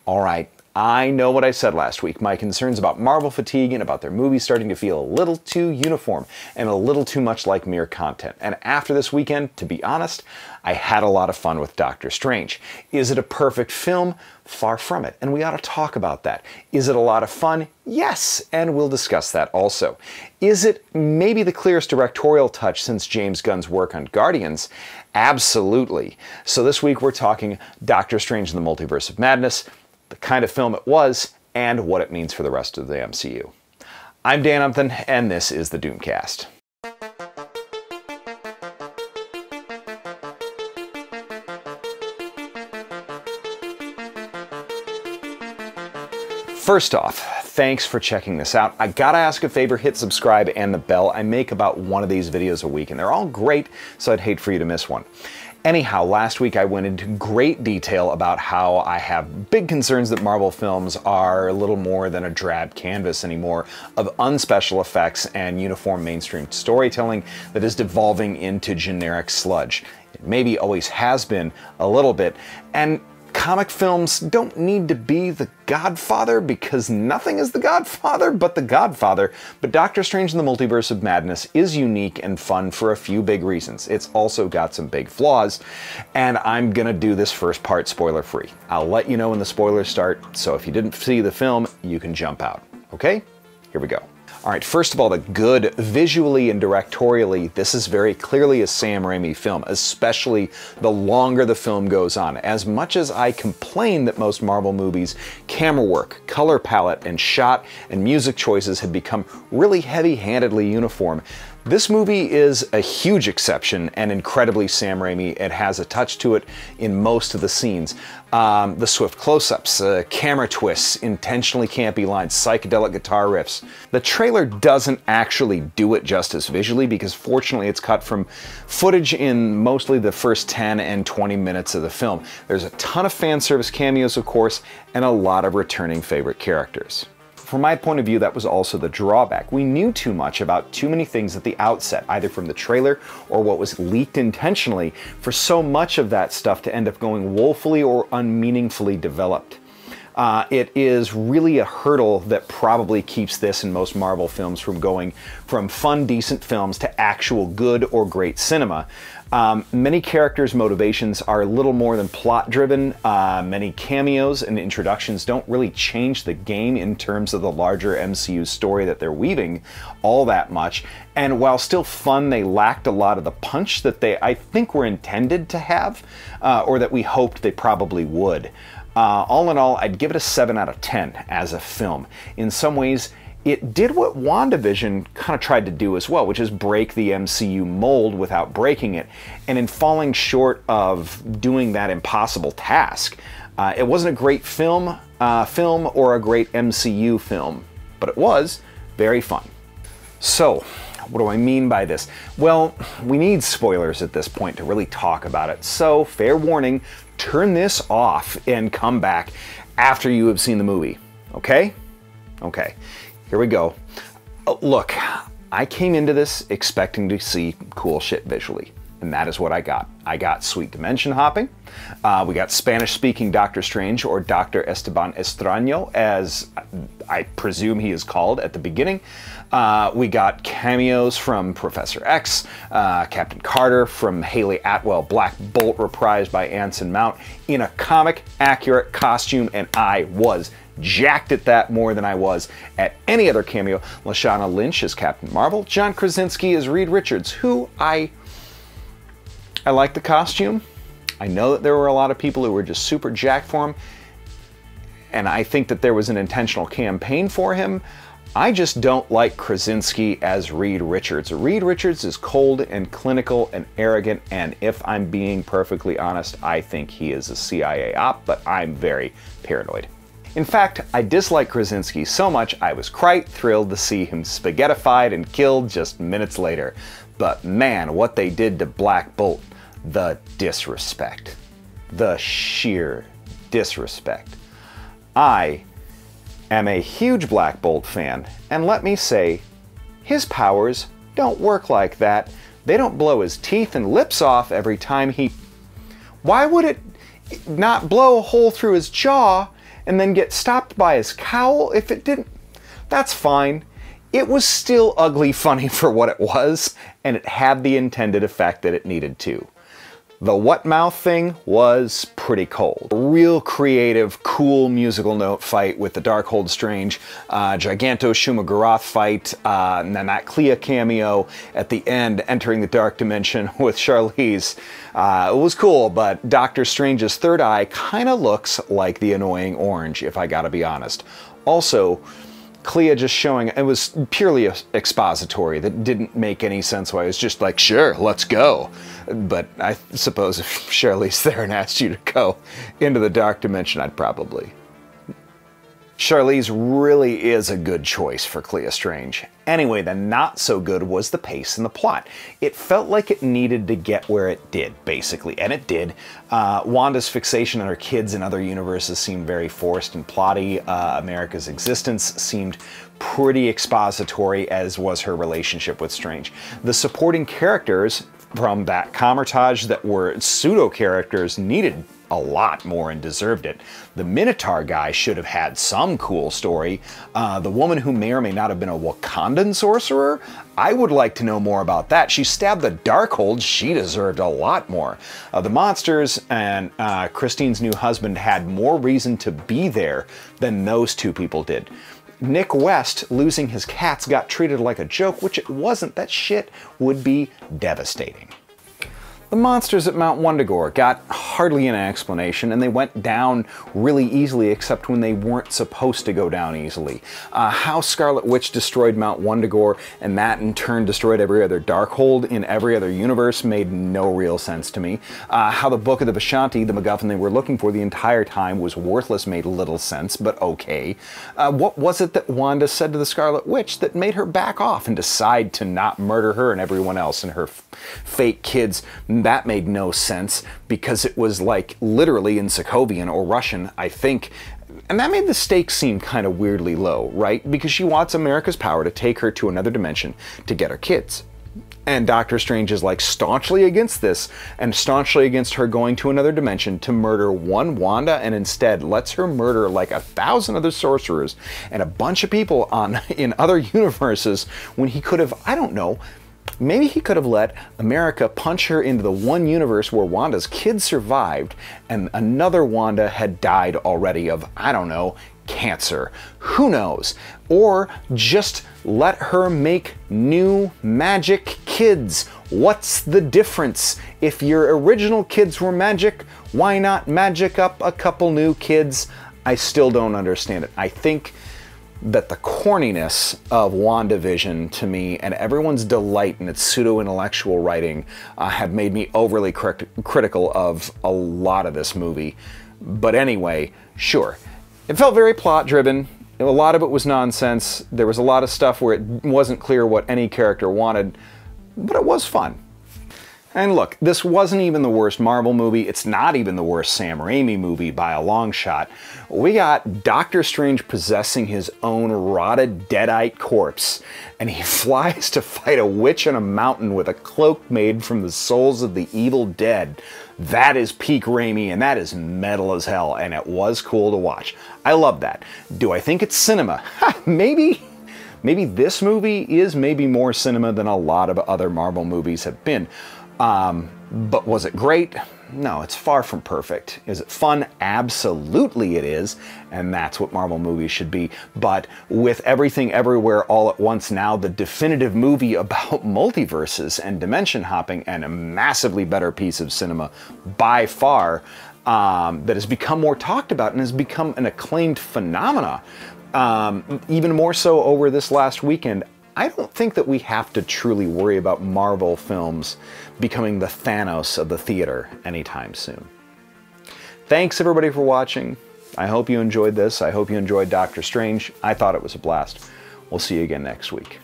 All right, I know what I said last week. My concerns about Marvel fatigue and about their movies starting to feel a little too uniform and a little too much like mere content. And after this weekend, to be honest, I had a lot of fun with Doctor Strange. Is it a perfect film? Far from it, and we ought to talk about that. Is it a lot of fun? Yes, and we'll discuss that also. Is it maybe the clearest directorial touch since James Gunn's work on Guardians? Absolutely. So this week we're talking Doctor Strange and the Multiverse of Madness, the kind of film it was, and what it means for the rest of the MCU. I'm Dan Umpton, and this is the Doomcast. First off, thanks for checking this out. I gotta ask a favor, hit subscribe and the bell. I make about one of these videos a week, and they're all great, so I'd hate for you to miss one. Anyhow, last week I went into great detail about how I have big concerns that Marvel films are a little more than a drab canvas anymore of unspecial effects and uniform mainstream storytelling that is devolving into generic sludge. It maybe always has been a little bit, and comic films don't need to be the Godfather, because nothing is the Godfather but the Godfather. But Doctor Strange in the Multiverse of Madness is unique and fun for a few big reasons. It's also got some big flaws, and I'm gonna do this first part spoiler-free. I'll let you know when the spoilers start, so if you didn't see the film, you can jump out. Okay? Here we go. All right, first of all, the good. Visually and directorially, this is very clearly a Sam Raimi film, especially the longer the film goes on. As much as I complain that most Marvel movies' camera work, color palette, and shot and music choices have become really heavy-handedly uniform, this movie is a huge exception and incredibly Sam Raimi. It has a touch to it in most of the scenes. The swift close-ups, camera twists, intentionally campy lines, psychedelic guitar riffs. The trailer doesn't actually do it justice visually because fortunately it's cut from footage in mostly the first 10 and 20 minutes of the film. There's a ton of fan service cameos, of course, and a lot of returning favorite characters. From my point of view, that was also the drawback. We knew too much about too many things at the outset, either from the trailer or what was leaked intentionally, for so much of that stuff to end up going woefully or unmeaningfully developed. It is really a hurdle that probably keeps this and most Marvel films from going from fun, decent films to actual good or great cinema. Many characters' motivations are a little more than plot-driven. Many cameos and introductions don't really change the game in terms of the larger MCU story that they're weaving all that much. And while still fun, they lacked a lot of the punch that I think, were intended to have, or that we hoped they probably would. All in all, I'd give it a 7 out of 10 as a film. In some ways, it did what Wanda Vision kind of tried to do as well, which is break the MCU mold without breaking it. And in falling short of doing that impossible task, it wasn't a great film or a great MCU film, but it was very fun. So, what do I mean by this? Well, we need spoilers at this point to really talk about it. So, fair warning, turn this off and come back after you have seen the movie. Okay? Okay. Here we go. Look, I came into this expecting to see cool shit visually, and that is what I got. I got sweet dimension hopping. We got Spanish-speaking Doctor Strange, or Dr. Esteban Extraño, as I presume he is called at the beginning. We got cameos from Professor X, Captain Carter, from Haley Atwell, Black Bolt reprised by Anson Mount in a comic-accurate costume, and I was jacked at that more than I was at any other cameo. Lashana Lynch as Captain Marvel, John Krasinski as Reed Richards, who I like the costume. I know that there were a lot of people who were just super jacked for him, and I think that there was an intentional campaign for him. I just don't like Krasinski as Reed Richards. Reed Richards is cold and clinical and arrogant, and if I'm being perfectly honest, I think he is a CIA op, but I'm very paranoid. In fact, I dislike Krasinski so much I was quite thrilled to see him spaghettified and killed just minutes later. But man, what they did to Black Bolt. The disrespect. The sheer disrespect. I am a huge Black Bolt fan, and let me say, his powers don't work like that. They don't blow his teeth and lips off every time he... Why would it not blow a hole through his jaw and then get stopped by his cowl if it didn't. That's fine. It was still ugly funny for what it was, and it had the intended effect that it needed to. The what mouth thing was pretty cold. A real creative, cool musical note fight with the Darkhold Strange, Giganto Shumagorath fight, and then that Clea cameo at the end, entering the Dark Dimension with Charlize. It was cool, but Doctor Strange's third eye kind of looks like the annoying orange, if I gotta be honest. Also, Clea just showing, it was purely expository that didn't make any sense why it was just like, sure, let's go. But I suppose if Charlize Theron asked you to go into the Dark Dimension, I'd probably. Charlize really is a good choice for Clea Strange. Anyway, the not so good was the pace and the plot. It felt like it needed to get where it did, basically, and it did. Wanda's fixation on her kids in other universes seemed very forced and plotty. America's existence seemed pretty expository, as was her relationship with Strange. The supporting characters from that commertage that were pseudo-characters needed a lot more and deserved it. The Minotaur guy should have had some cool story. The woman who may or may not have been a Wakandan sorcerer, I would like to know more about that. She stabbed the Darkhold, she deserved a lot more. The monsters and Christine's new husband had more reason to be there than those two people did. Nick West losing his cats got treated like a joke, which it wasn't. That shit would be devastating. The monsters at Mount Wundagore got hardly an explanation, and they went down really easily except when they weren't supposed to go down easily. How Scarlet Witch destroyed Mount Wundagore and that in turn destroyed every other Darkhold in every other universe made no real sense to me. How the Book of the Vishanti, the MacGuffin they were looking for the entire time, was worthless made little sense, but okay. What was it that Wanda said to the Scarlet Witch that made her back off and decide to not murder her and everyone else and her fake kids? That made no sense because it was like literally in Sokovian or Russian, I think. And that made the stakes seem kind of weirdly low, right? Because she wants America's power to take her to another dimension to get her kids. And Doctor Strange is like staunchly against this and staunchly against her going to another dimension to murder one Wanda, and instead lets her murder like 1,000 other sorcerers and a bunch of people in other universes when he could have, I don't know, maybe he could have let America punch her into the one universe where Wanda's kids survived and another Wanda had died already of, I don't know, cancer. Who knows? Or just let her make new magic kids. What's the difference? If your original kids were magic, why not magic up a couple new kids? I still don't understand it. I think that the corniness of Wanda Vision to me and everyone's delight in its pseudo-intellectual writing have made me overly critical of a lot of this movie. But anyway, sure. It felt very plot-driven. A lot of it was nonsense. There was a lot of stuff where it wasn't clear what any character wanted, but it was fun. And look, this wasn't even the worst Marvel movie. It's not even the worst Sam Raimi movie by a long shot. We got Doctor Strange possessing his own rotted, deadite corpse, and he flies to fight a witch on a mountain with a cloak made from the souls of the evil dead. That is peak Raimi, and that is metal as hell, and it was cool to watch. I love that. Do I think it's cinema? Maybe. Maybe this movie is maybe more cinema than a lot of other Marvel movies have been. But was it great? No, it's far from perfect. Is it fun? Absolutely it is, and that's what Marvel movies should be. But with everything everywhere all at once now, the definitive movie about multiverses and dimension hopping, and a massively better piece of cinema by far, that has become more talked about and has become an acclaimed phenomena, even more so over this last weekend. I don't think that we have to truly worry about Marvel films becoming the Thanos of the theater anytime soon. Thanks everybody for watching. I hope you enjoyed this. I hope you enjoyed Doctor Strange. I thought it was a blast. We'll see you again next week.